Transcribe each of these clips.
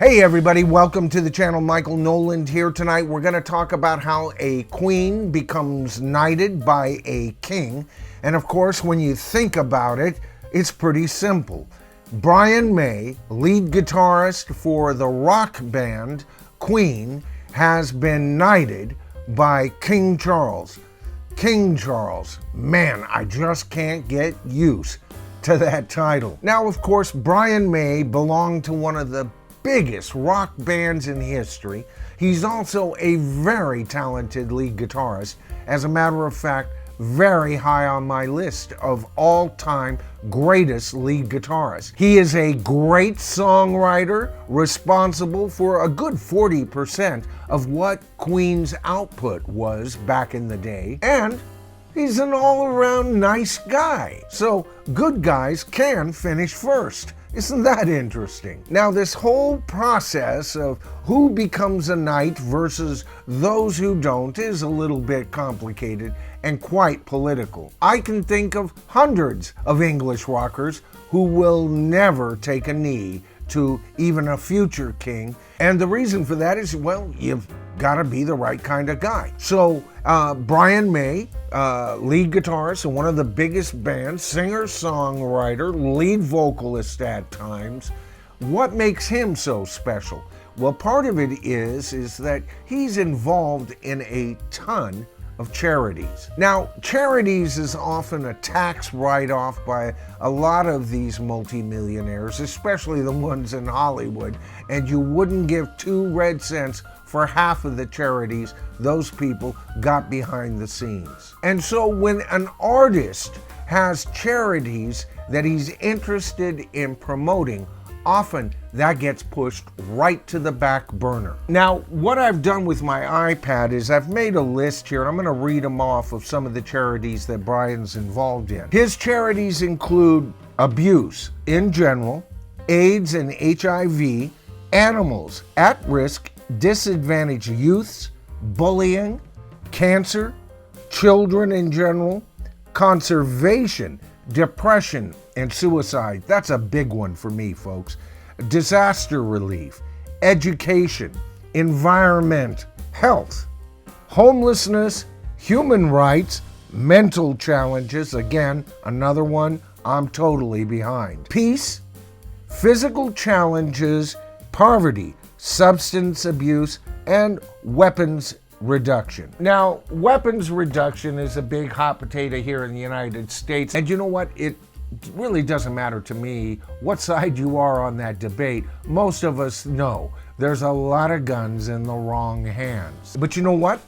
Hey everybody, welcome to the channel. Michael Noland here. Tonight we're going to talk about how a queen becomes knighted by a king. And of course, when you think about it, it's pretty simple. Brian May, lead guitarist for the rock band Queen, has been knighted by King Charles. King Charles, man, I just can't get used to that title. Now, of course, Brian May belonged to one of the biggest rock bands in history. He's also a very talented lead guitarist. As a matter of fact, very high on my list of all-time greatest lead guitarists. He is a great songwriter, responsible for a good 40% of what Queen's output was back in the day, and he's an all-around nice guy. So good guys can finish first. Isn't that interesting? Now, this whole process of who becomes a knight versus those who don't is a little bit complicated and quite political. I can think of hundreds of English rockers who will never take a knee to even a future king. And the reason for that is, well, you've got to be the right kind of guy. So Brian May, lead guitarist in one of the biggest bands, singer-songwriter, lead vocalist at times. What makes him so special? Well, part of it is that he's involved in a ton of charities. Now, charities is often a tax write-off by a lot of these multimillionaires, especially the ones in Hollywood, and you wouldn't give 2 red cents for half of the charities those people got behind the scenes. And so when an artist has charities that he's interested in promoting, often that gets pushed right to the back burner. Now, what I've done with my iPad is I've made a list here, and I'm going to read them off of some of the charities that Brian's involved in. His charities include abuse in general, AIDS and HIV, animals at risk, disadvantaged youths, bullying, cancer, children in general, conservation, depression, and suicide. That's a big one for me, folks. Disaster relief, education, environment, health, homelessness, human rights, mental challenges, again, another one I'm totally behind. Peace, physical challenges, poverty, substance abuse, and weapons reduction. Now, weapons reduction is a big hot potato here in the United States, and you know what? It really doesn't matter to me what side you are on that debate. Most of us know there's a lot of guns in the wrong hands. But you know what?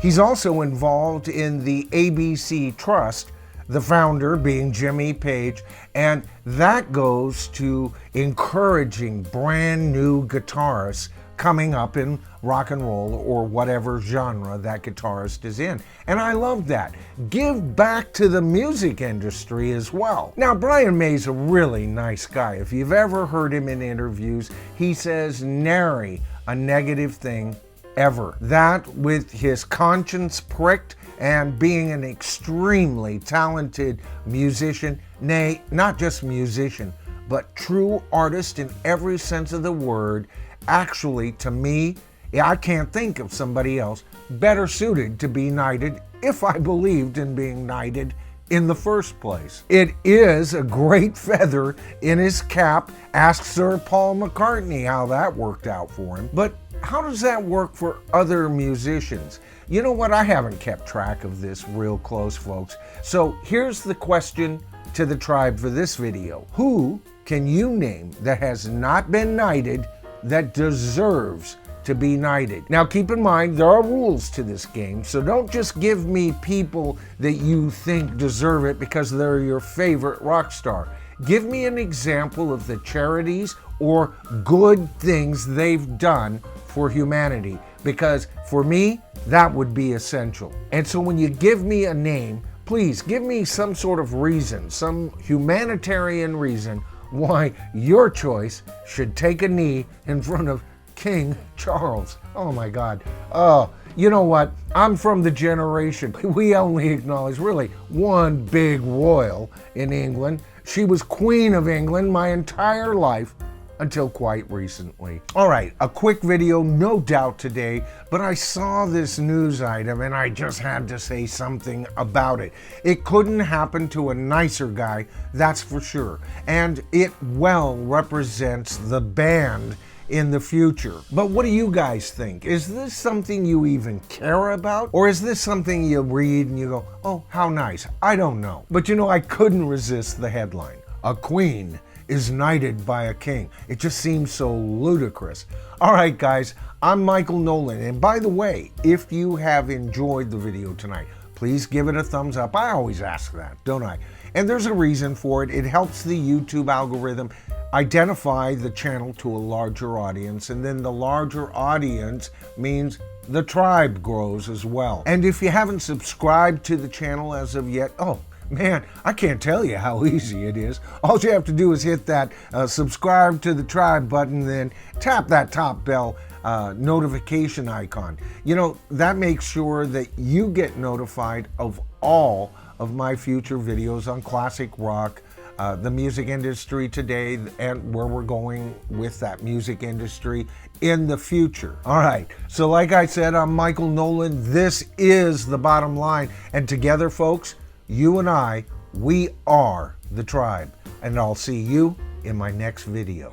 He's also involved in the ABC Trust, the founder being Jimmy Page, and that goes to encouraging brand new guitarists coming up in rock and roll or whatever genre that guitarist is in. And I love that. Give back to the music industry as well. Now, Brian May's a really nice guy. If you've ever heard him in interviews, he says nary a negative thing ever. That, with his conscience pricked and being an extremely talented musician, nay, not just musician, but true artist in every sense of the word. Actually, to me, I can't think of somebody else better suited to be knighted if I believed in being knighted in the first place. It is a great feather in his cap. Ask Sir Paul McCartney how that worked out for him. But how does that work for other musicians? You know what? I haven't kept track of this real close, folks. So here's the question to the tribe for this video. Who can you name that has not been knighted that deserves to be knighted? Now, keep in mind, there are rules to this game, so don't just give me people that you think deserve it because they're your favorite rock star. Give me an example of the charities or good things they've done for humanity, because for me, that would be essential. And so when you give me a name, please give me some sort of reason, some humanitarian reason why your choice should take a knee in front of King Charles. Oh my God. Oh, you know what? I'm from the generation. We only acknowledge really one big royal in England. She was Queen of England my entire life. until quite recently. All right, a quick video, no doubt today, but I saw this news item and I just had to say something about it. It couldn't happen to a nicer guy, that's for sure. And it well represents the band in the future. But what do you guys think? Is this something you even care about? Or is this something you read and you go, oh, how nice? I don't know. But you know, I couldn't resist the headline. A queen is knighted by a king. It just seems so ludicrous. All right, guys, I'm Michael Noland. And by the way, if you have enjoyed the video tonight, please give it a thumbs up. I always ask that, don't I? And there's a reason for it. It helps the YouTube algorithm identify the channel to a larger audience, and then the larger audience means the tribe grows as well. And if you haven't subscribed to the channel as of yet, oh man, I can't tell you how easy it is. All you have to do is hit that subscribe to the tribe button, then tap that top bell notification icon. You know, that makes sure that you get notified of all of my future videos on classic rock, the music industry today, and where we're going with that music industry in the future. All right, so like I said, I'm Michael Noland. This is The Bottom Line, and together, folks, you and I, we are the tribe, and I'll see you in my next video.